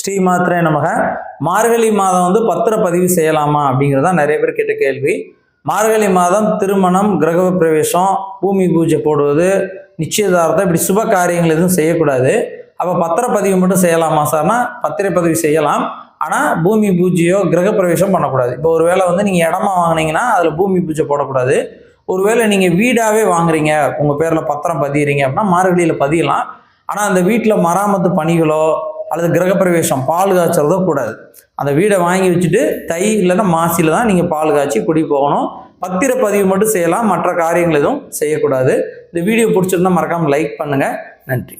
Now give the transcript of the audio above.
ஸ்ரீமாத்ரே நமக. மார்கழி மாதம் வந்து பத்திரப்பதிவு செய்யலாமா அப்படிங்கிறது தான் நிறைய பேர் கேட்ட கேள்வி. மார்கழி மாதம் திருமணம், கிரக பிரவேசம், பூமி பூஜை போடுவது, நிச்சயதார்த்தம், இப்படி சுப காரியங்கள் எதுவும் செய்யக்கூடாது. அப்போ பத்திரப்பதிவு மட்டும் செய்யலாமா சார்னா பத்திரப்பதிவு செய்யலாம். ஆனால் பூமி பூஜையோ கிரக பிரவேசம் பண்ணக்கூடாது. இப்போ ஒரு வேளை வந்து நீங்கள் இடமா வாங்கினீங்கன்னா அதில் பூமி பூஜை போடக்கூடாது. ஒருவேளை நீங்கள் வீடாகவே வாங்குறீங்க, உங்கள் பேரில் பத்திரம் பதிகிறீங்க அப்படின்னா மார்கழியில் பதியலாம். ஆனால் அந்த வீட்டில் மராமத்து பணிகளோ அல்லது கிரகப்பிரவேசம் பால் காய்ச்சறதோ கூடாது. அந்த வீடை வாங்கி வச்சுட்டு தை இல்லைன்னா மாசியில் தான் நீங்கள் பால் காய்ச்சி குடி போகணும். பத்திரப்பதிவு மட்டும் செய்யலாம், மற்ற காரியங்கள் எதுவும் செய்யக்கூடாது. இந்த வீடியோ பிடிச்சிருந்தா மறக்காமல் லைக் பண்ணுங்கள். நன்றி.